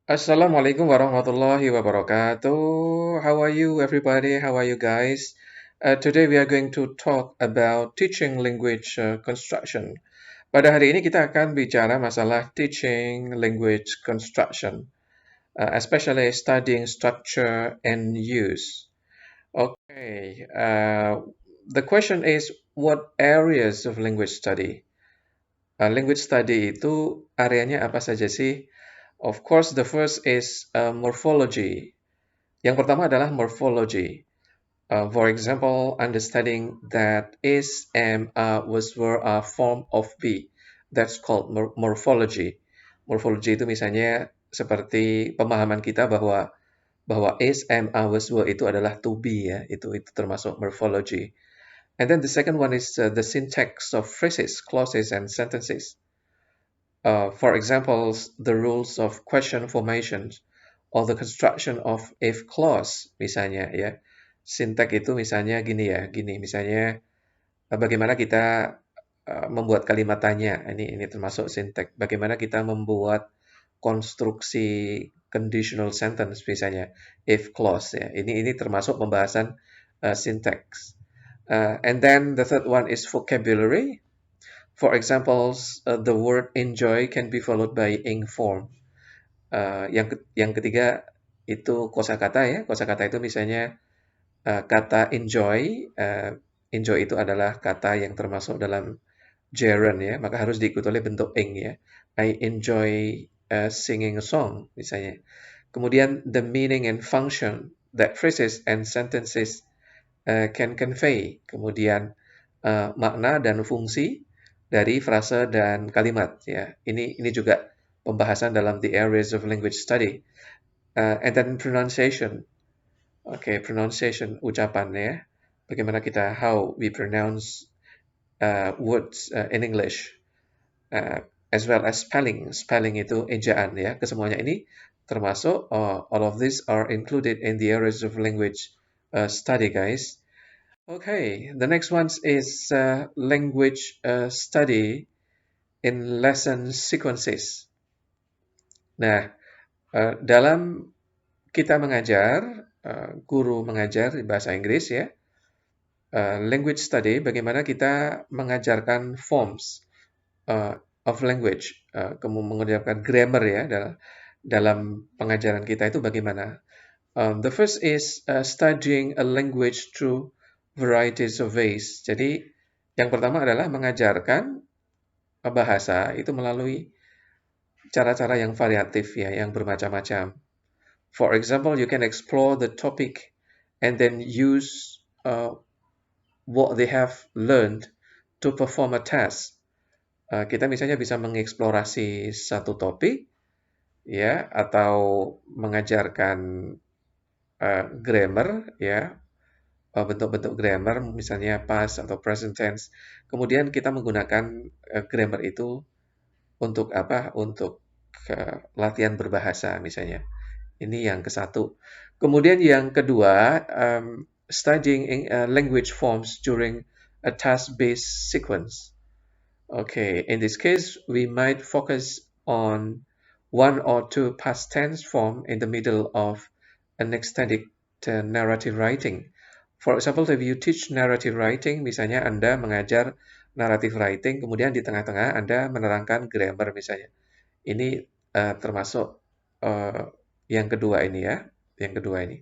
Assalamualaikum warahmatullahi wabarakatuh. How are you, everybody? How are you guys? Today we are going to talk about teaching language construction. Pada hari ini kita akan bicara masalah teaching language construction, especially studying structure and use. Okay, the question is, what areas of language study? Language study itu areanya apa saja sih? Of course, the first is morphology. Yang pertama adalah morphology. For example, understanding that is, am, was, were, are form of be. That's called morphology. Morphology itu misalnya seperti pemahaman kita bahwa is, am, was, were itu adalah to be ya. Itu termasuk morphology. And then the second one is the syntax of phrases, clauses, and sentences. For example, the rules of question formations or the construction of if clause misalnya ya. Sintak itu misalnya gini ya, gini misalnya bagaimana kita membuat kalimat tanya. Ini termasuk sintak. Bagaimana kita membuat konstruksi conditional sentence misalnya if clause ya. Ini termasuk pembahasan syntax. And then the third one is vocabulary. For examples, the word enjoy can be followed by ing form. Yang ketiga itu kosakata ya. Kosakata itu misalnya kata enjoy. Enjoy itu adalah kata yang termasuk dalam gerund ya, maka harus diikuti oleh bentuk ing ya. I enjoy singing a song misalnya. Kemudian the meaning and function that phrases and sentences can convey. Kemudian makna dan fungsi dari frase dan kalimat ya. Ini juga pembahasan dalam the areas of language study. And then pronunciation. Oke, pronunciation ucapan ya. Bagaimana kita how we pronounce words in English. As well as spelling. Spelling itu ejaan ya. Kesemuanya ini termasuk all of these are included in the areas of language study guys. Okay, the next one is language study in lesson sequences. Nah, dalam kita mengajar, guru mengajar di bahasa Inggris ya, language study bagaimana kita mengajarkan forms of language, mengajarkan grammar ya dalam pengajaran kita itu bagaimana. The first is studying a language through varieties of ways. Jadi yang pertama adalah mengajarkan bahasa itu melalui cara-cara yang variatif ya, yang bermacam-macam. For example, you can explore the topic and then use what they have learned to perform a task. Kita misalnya bisa mengeksplorasi satu topik ya, atau mengajarkan grammar ya, bentuk-bentuk grammar misalnya past atau present tense. Kemudian kita menggunakan grammar itu untuk apa? Untuk latihan berbahasa misalnya. Ini yang ke-1. Kemudian yang kedua, studying language forms during a task-based sequence. Okay, in this case, we might focus on one or two past tense form in the middle of an extended narrative writing. For example, if you teach narrative writing, misalnya Anda mengajar narrative writing, kemudian di tengah-tengah Anda menerangkan grammar misalnya. Ini termasuk yang kedua ini ya, yang kedua ini.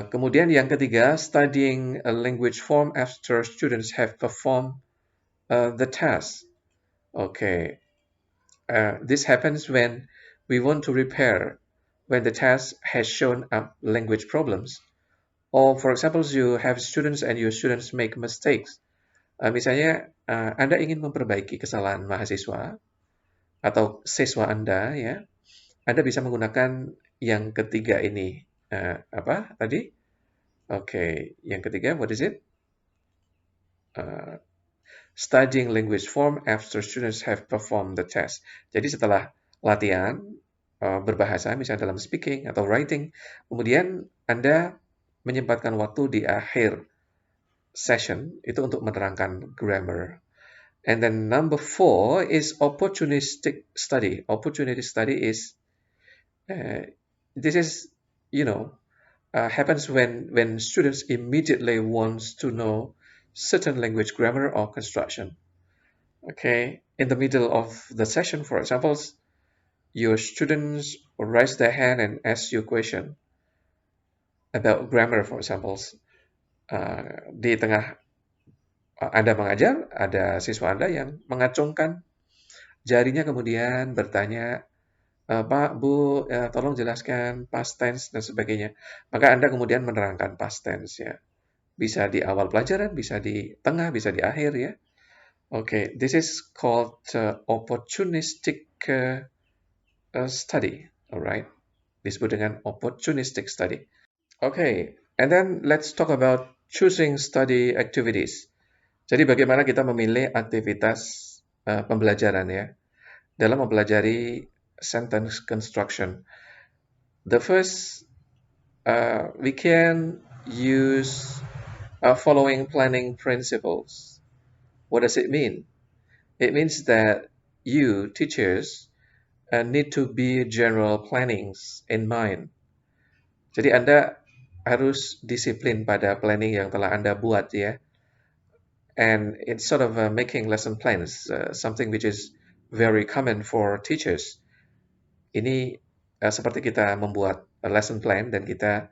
Kemudian yang ketiga, studying a language form after students have performed the task. Okay, this happens when we want to repair when the task has shown up language problems. Or for example, you have students and your students make mistakes. Misalnya, Anda ingin memperbaiki kesalahan mahasiswa atau siswa Anda, ya, Anda bisa menggunakan yang ketiga ini. Apa tadi? Oke, yang ketiga, what is it? Studying language form after students have performed the test. Jadi setelah latihan berbahasa, misalnya dalam speaking atau writing, kemudian Anda menyempatkan waktu di akhir session itu untuk menerangkan grammar. And then number 4 is opportunistic study. Opportunistic study is Uh, this is, you know, happens when students immediately wants to know certain language grammar or construction. Okay, in the middle of the session, for example, your students raise their hand and ask you a question about grammar, for example. Di tengah Anda mengajar, ada siswa Anda yang mengacungkan jarinya kemudian bertanya, Pak, Bu, tolong jelaskan past tense dan sebagainya. Maka Anda kemudian menerangkan past tense ya. Bisa di awal pelajaran, bisa di tengah, bisa di akhir ya. Okay, this is called opportunistic study, alright? Disebut dengan opportunistic study. Okay, and then let's talk about choosing study activities. Jadi bagaimana kita memilih aktivitas pembelajaran ya dalam mempelajari sentence construction. The first, we can use following planning principles. What does it mean? It means that you, teachers, need to be general plannings in mind. Jadi Anda harus disiplin pada planning yang telah Anda buat ya. And it's sort of making lesson plans, something which is very common for teachers. Ini seperti kita membuat lesson plan dan kita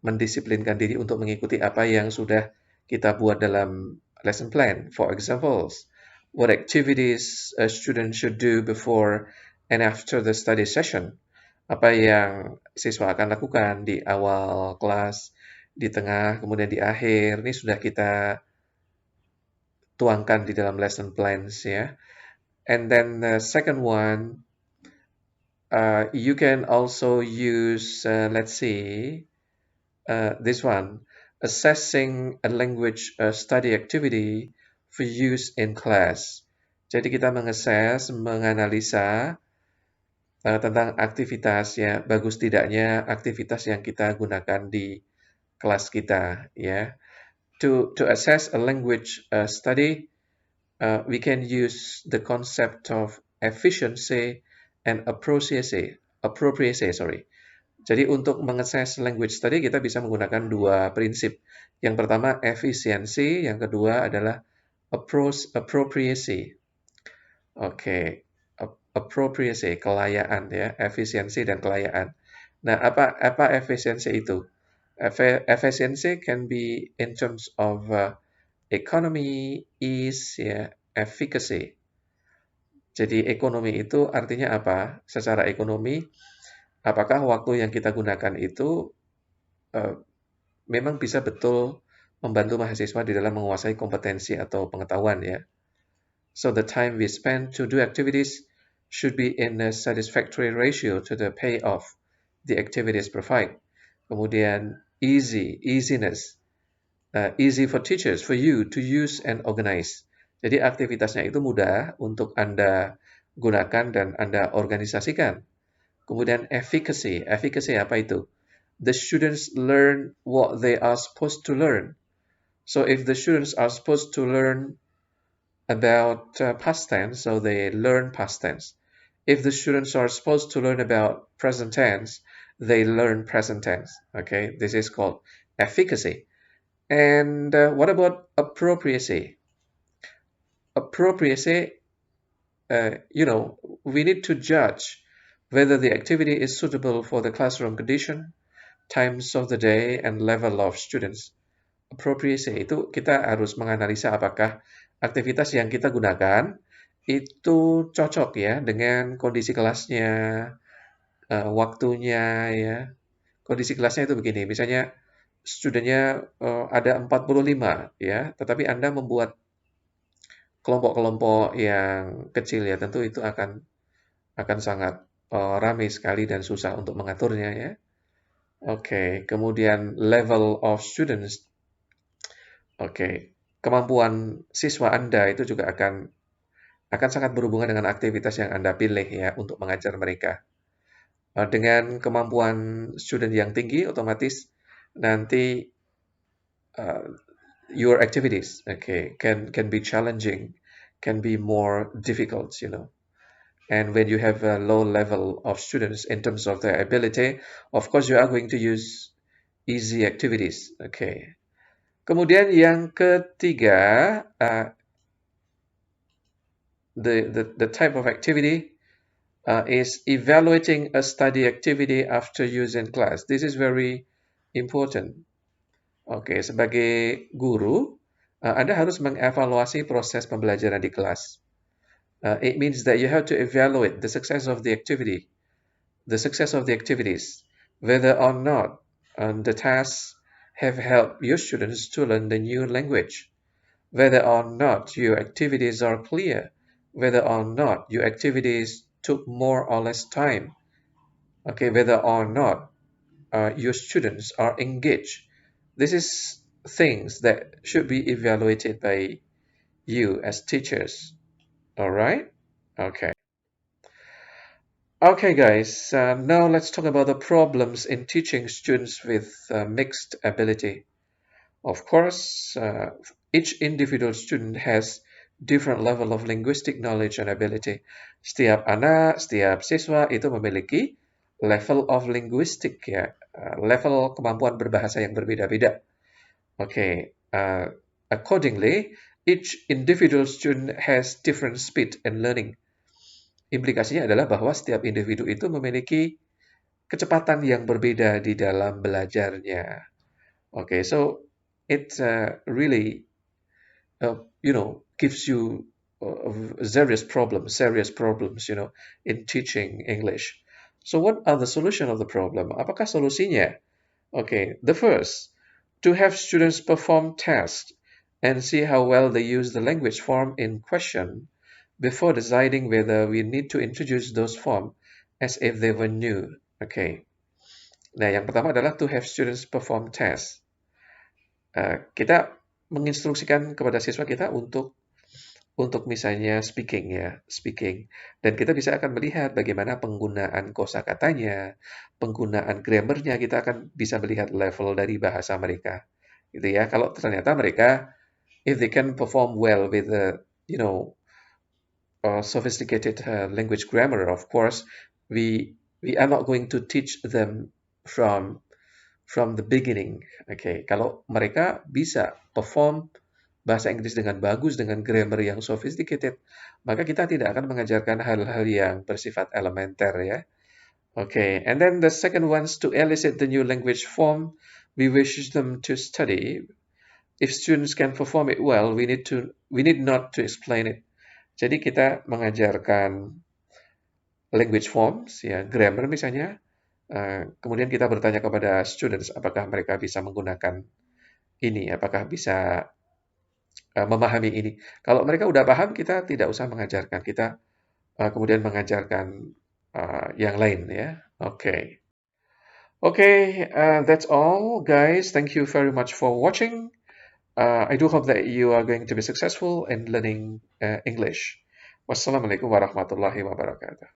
mendisiplinkan diri untuk mengikuti apa yang sudah kita buat dalam lesson plan. For examples, what activities a student should do before and after the study session. Apa yang siswa akan lakukan di awal kelas, di tengah, kemudian di akhir. Ini sudah kita tuangkan di dalam lesson plans ya. And then the second one, you can also use, let's see, this one, assessing a language study activity for use in class. Jadi kita mengakses, menganalisa tentang aktivitas ya, bagus tidaknya aktivitas yang kita gunakan di kelas kita ya. To assess a language study, we can use the concept of efficiency and appropriacy, sorry. Jadi untuk mengakses language study kita bisa menggunakan dua prinsip. Yang pertama efisiensi, yang kedua adalah appropriacy. Oke, appropriacy, kelayaan ya, efisiensi dan kelayaan. Nah, apa efisiensi itu? Efficiency can be in terms of economy, ease, ya, efficacy. Jadi ekonomi itu artinya apa? Secara ekonomi, apakah waktu yang kita gunakan itu uh, memang bisa betul membantu mahasiswa di dalam menguasai kompetensi atau pengetahuan ya. So the time we spend to do activities should be in a satisfactory ratio to the payoff the activities provide. Kemudian easiness, easy for teachers, for you to use and organize. Jadi aktivitasnya itu mudah untuk Anda gunakan dan Anda organisasikan. Kemudian efficacy apa itu? The students learn what they are supposed to learn. So if the students are supposed to learn about past tense, so they learn past tense. If the students are supposed to learn about present tense, they learn present tense. Okay, this is called efficacy. And what about appropriacy? Appropriacy, we need to judge whether the activity is suitable for the classroom condition, times of the day, and level of students. Appropriacy itu kita harus menganalisa apakah aktivitas yang kita gunakan itu cocok ya dengan kondisi kelasnya, waktunya ya. Kondisi kelasnya itu begini, misalnya studennya ada 45 ya, tetapi Anda membuat kelompok-kelompok yang kecil ya, tentu itu akan sangat ramai sekali dan susah untuk mengaturnya ya. Oke, kemudian level of students. Oke, kemampuan siswa Anda itu juga akan sangat berhubungan dengan aktivitas yang Anda pilih ya untuk mengajar mereka. Dengan kemampuan student yang tinggi, otomatis nanti uh, your activities, okay, can be challenging, can be more difficult, And when you have a low level of students in terms of their ability, of course you are going to use easy activities. Okay. Kemudian yang ketiga, the type of activity is evaluating a study activity after use in class. This is very important. Oke, sebagai guru, Anda harus mengevaluasi proses pembelajaran di kelas. It means that you have to evaluate the success of the activity, the success of the activities, whether or not the tasks have helped your students to learn the new language, whether or not your activities are clear, whether or not your activities took more or less time, okay, whether or not your students are engaged. This is things that should be evaluated by you as teachers. All right? Okay. Okay, guys. Now let's talk about the problems in teaching students with mixed ability. Of course, each individual student has different level of linguistic knowledge and ability. Setiap anak, setiap siswa itu memiliki level of linguistic ya, level kemampuan berbahasa yang berbeda-beda. Okay, accordingly, each individual student has different speed in learning. Implikasinya adalah bahwa setiap individu itu memiliki kecepatan yang berbeda di dalam belajarnya. Okay, so it really, gives you serious problems, in teaching English. So what are the solution of the problem? Apakah solusinya? Okay, the first, to have students perform tests and see how well they use the language form in question before deciding whether we need to introduce those forms as if they were new. Okay. Nah, yang pertama adalah to have students perform tests. Kita menginstruksikan kepada siswa kita untuk misalnya speaking, dan kita bisa akan melihat bagaimana penggunaan kosakatanya, penggunaan grammarnya, kita akan bisa melihat level dari bahasa mereka, gitu ya. Kalau ternyata mereka, if they can perform well with the, sophisticated language grammar, of course, we are not going to teach them from the beginning. Okay, kalau mereka bisa perform bahasa Inggris dengan bagus, dengan grammar yang sophisticated, maka kita tidak akan mengajarkan hal-hal yang bersifat elementer ya. Okay, and then the second one is to elicit the new language form we wish them to study. If students can perform it well, we need not to explain it. Jadi kita mengajarkan language forms ya, grammar misalnya. Kemudian kita bertanya kepada students apakah mereka bisa menggunakan ini, apakah bisa memahami ini. Kalau mereka udah paham, kita tidak usah mengajarkan. Kita kemudian mengajarkan yang lain ya. Okay. Okay, that's all, guys. Thank you very much for watching. I do hope that you are going to be successful in learning English. Wassalamualaikum warahmatullahi wabarakatuh.